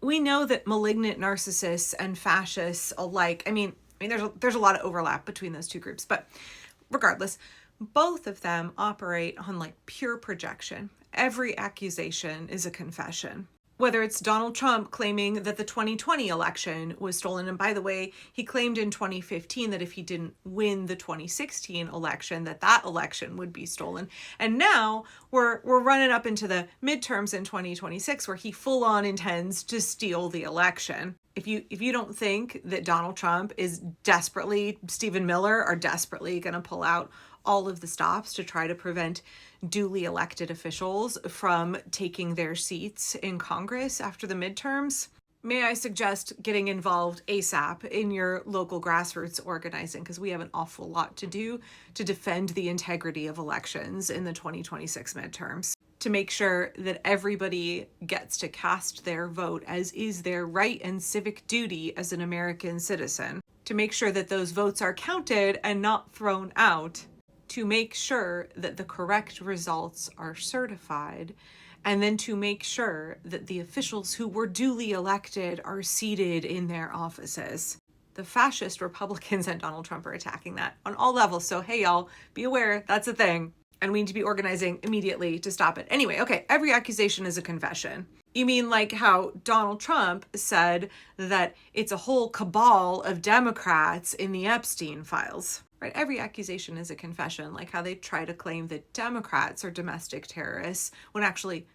We know that malignant narcissists and fascists alike, there's a lot of overlap between those two groups, but regardless, both of them operate on like pure projection. Every accusation is a confession. Whether it's Donald Trump claiming that the 2020 election was stolen, and by the way, he claimed in 2015 that if he didn't win the 2016 election, that election would be stolen. And now we're running up into the midterms in 2026 where he full on intends to steal the election. If you don't think that Donald Trump is Stephen Miller are desperately going to pull out all of the stops to try to prevent duly elected officials from taking their seats in Congress after the midterms, may I suggest getting involved ASAP in your local grassroots organizing, because we have an awful lot to do to defend the integrity of elections in the 2026 midterms, to make sure that everybody gets to cast their vote as is their right and civic duty as an American citizen, to make sure that those votes are counted and not thrown out, to make sure that the correct results are certified, and then to make sure that the officials who were duly elected are seated in their offices. The fascist Republicans and Donald Trump are attacking that on all levels. So hey, y'all, be aware, that's a thing. And we need to be organizing immediately to stop it. Anyway, okay, every accusation is a confession. You mean like how Donald Trump said that it's a whole cabal of Democrats in the Epstein files? Right? Every accusation is a confession, like how they try to claim that Democrats are domestic terrorists when actually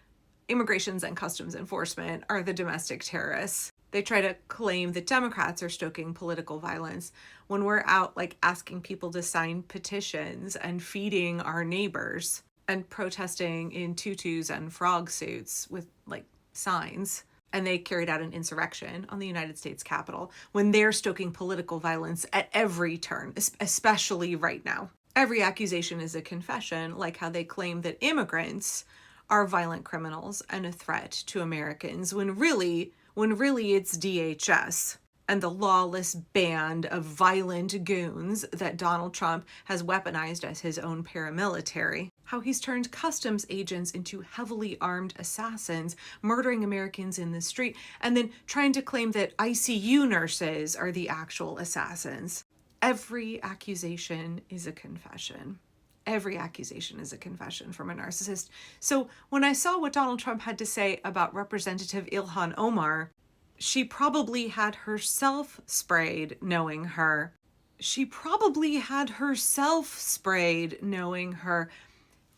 immigrations and customs enforcement are the domestic terrorists. They try to claim that Democrats are stoking political violence when we're out like asking people to sign petitions and feeding our neighbors and protesting in tutus and frog suits with like signs. And they carried out an insurrection on the United States Capitol when they're stoking political violence at every turn, especially right now. Every accusation is a confession, like how they claim that immigrants are violent criminals and a threat to Americans when really it's DHS and the lawless band of violent goons that Donald Trump has weaponized as his own paramilitary. How he's turned customs agents into heavily armed assassins, murdering Americans in the street, and then trying to claim that ICU nurses are the actual assassins. Every accusation is a confession. Every accusation is a confession from a narcissist. So when I saw what Donald Trump had to say about Representative Ilhan Omar, she probably had herself sprayed knowing her. She probably had herself sprayed knowing her.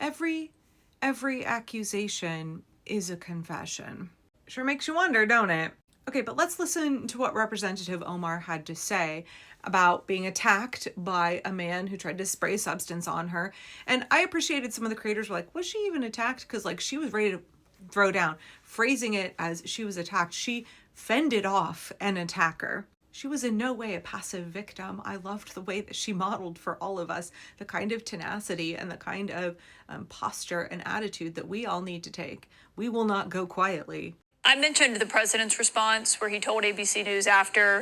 Every accusation is a confession. Sure makes you wonder, don't it? Okay, but let's listen to what Representative Omar had to say about being attacked by a man who tried to spray substance on her. And I appreciated some of the creators were like, was she even attacked? Because like she was ready to throw down, phrasing it as she was attacked. She fended off an attacker. She was in no way a passive victim. I loved the way that she modeled for all of us the kind of tenacity and the kind of posture and attitude that we all need to take. We will not go quietly. I mentioned the president's response where he told ABC News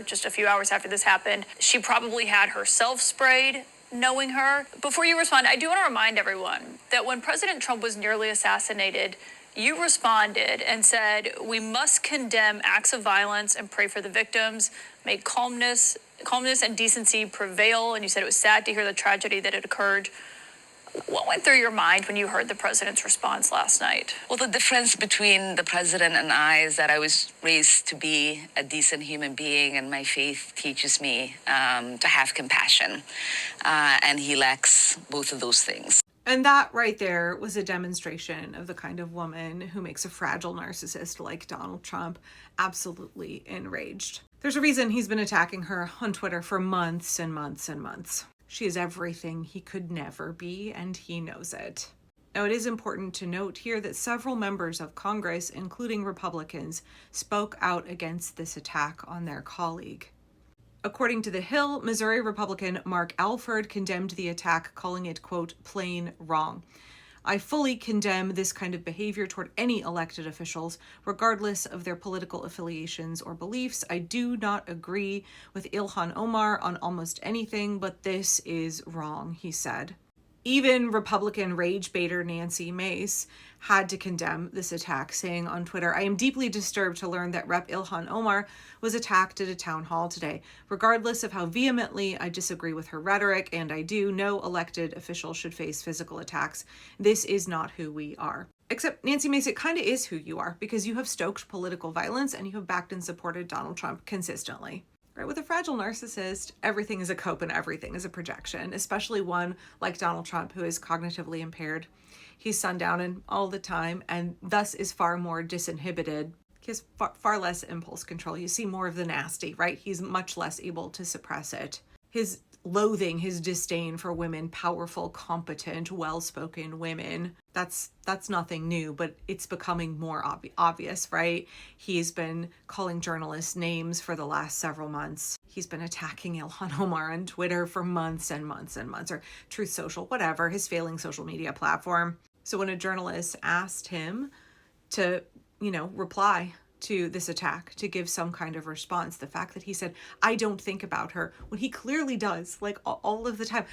just a few hours after this happened, she probably had herself sprayed knowing her. Before you respond, I do want to remind everyone that when President Trump was nearly assassinated, you responded and said, we must condemn acts of violence and pray for the victims, make calmness and decency prevail. And you said it was sad to hear the tragedy that had occurred. What went through your mind when you heard the president's response last night? Well, the difference between the president and I is that I was raised to be a decent human being, and my faith teaches me to have compassion. And he lacks both of those things. And that right there was a demonstration of the kind of woman who makes a fragile narcissist like Donald Trump absolutely enraged. There's a reason he's been attacking her on Twitter for months and months and months. She is everything he could never be, and he knows it. Now, it is important to note here that several members of Congress, including Republicans, spoke out against this attack on their colleague. According to The Hill, Missouri Republican Mark Alford condemned the attack, calling it, quote, plain wrong. I fully condemn this kind of behavior toward any elected officials, regardless of their political affiliations or beliefs. I do not agree with Ilhan Omar on almost anything, but this is wrong, he said. Even Republican rage baiter Nancy Mace had to condemn this attack, saying on Twitter, "I am deeply disturbed to learn that Rep. Ilhan Omar was attacked at a town hall today. Regardless of how vehemently I disagree with her rhetoric, and I do, no elected official should face physical attacks. This is not who we are." Except, Nancy Mace, it kind of is who you are, because you have stoked political violence and you have backed and supported Donald Trump consistently. Right? With a fragile narcissist, everything is a cope and everything is a projection, especially one like Donald Trump, who is cognitively impaired. He's sundowning all the time and thus is far more disinhibited. He has far less impulse control. You see more of the nasty, right? He's much less able to suppress it. His loathing, his disdain for women, powerful, competent, well-spoken women, that's nothing new, but it's becoming more obvious, right? He's been calling journalists names for the last several months. He's been attacking Ilhan Omar on Twitter for months and months and months, or Truth Social, whatever, his failing social media platform. So when a journalist asked him to, reply to this attack, to give some kind of response, the fact that he said, "I don't think about her," when he clearly does, like all of the time.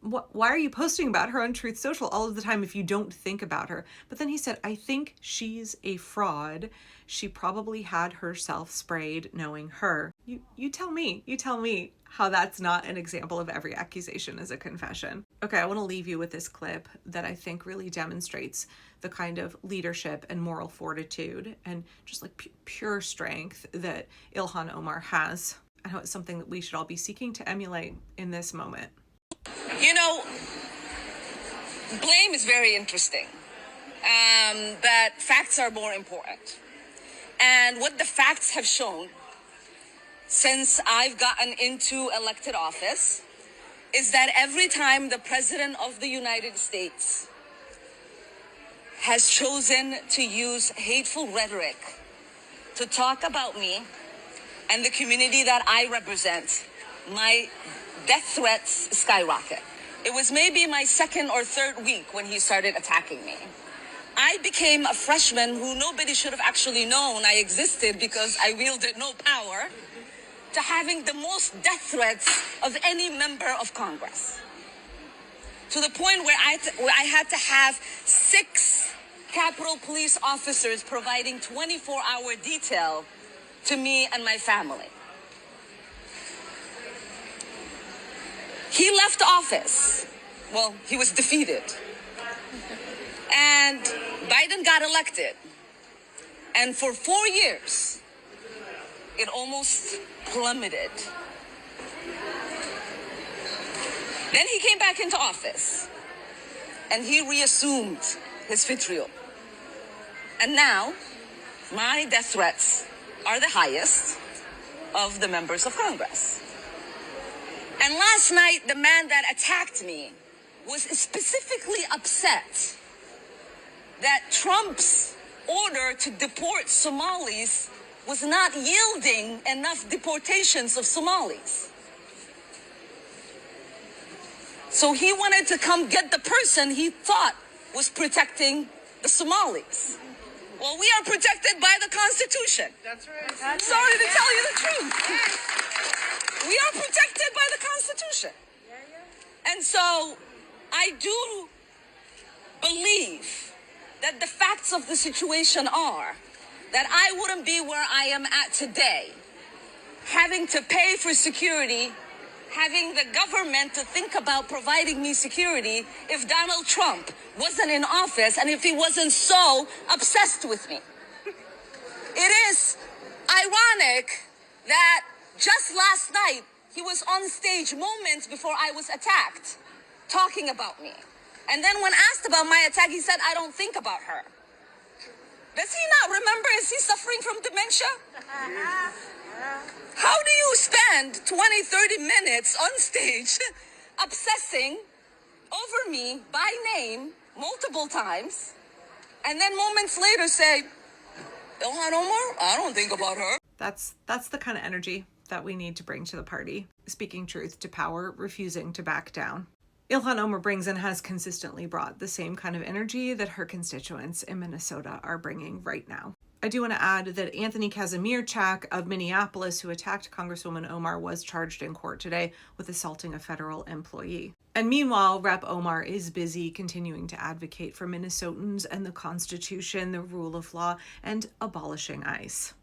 Why are you posting about her on Truth Social all of the time if you don't think about her? But then he said, "I think she's a fraud. She probably had herself sprayed knowing her." You tell me how that's not an example of every accusation as a confession. Okay, I want to leave you with this clip that I think really demonstrates the kind of leadership and moral fortitude and just like pure strength that Ilhan Omar has. I know it's something that we should all be seeking to emulate in this moment. Blame is very interesting, but facts are more important. And what the facts have shown since I've gotten into elected office is that every time the President of the United States has chosen to use hateful rhetoric to talk about me and the community that I represent, my death threats skyrocket. It was maybe my second or third week when he started attacking me. I became a freshman who nobody should have actually known I existed because I wielded no power, to having the most death threats of any member of Congress. To the point where I had to have 6 Capitol Police officers providing 24-hour detail to me and my family. He left office. Well, he was defeated. And Biden got elected. And for 4 years, it almost plummeted. Then he came back into office. And he reassumed his vitriol. And now, my death threats are the highest of the members of Congress. And last night, the man that attacked me was specifically upset that Trump's order to deport Somalis was not yielding enough deportations of Somalis. So he wanted to come get the person he thought was protecting the Somalis. Well, we are protected by the Constitution. That's right. I'm sorry to tell you the truth. We are protected by the Constitution. And so I do believe that the facts of the situation are that I wouldn't be where I am at today, having to pay for security, having the government to think about providing me security, if Donald Trump wasn't in office and if he wasn't so obsessed with me. It is ironic that just last night, he was on stage moments before I was attacked, talking about me. And then when asked about my attack, he said, "I don't think about her." Does he not remember? Is he suffering from dementia? How do you spend 20, 30 minutes on stage obsessing over me by name multiple times, and then moments later say, "Ilhan Omar, I don't think about her"? That's the kind of energy that we need to bring to the party. Speaking truth to power, refusing to back down. Ilhan Omar brings and has consistently brought the same kind of energy that her constituents in Minnesota are bringing right now. I do want to add that Anthony Kazimierczak of Minneapolis, who attacked Congresswoman Omar, was charged in court today with assaulting a federal employee. And meanwhile, Rep. Omar is busy continuing to advocate for Minnesotans and the Constitution, the rule of law, and abolishing ICE.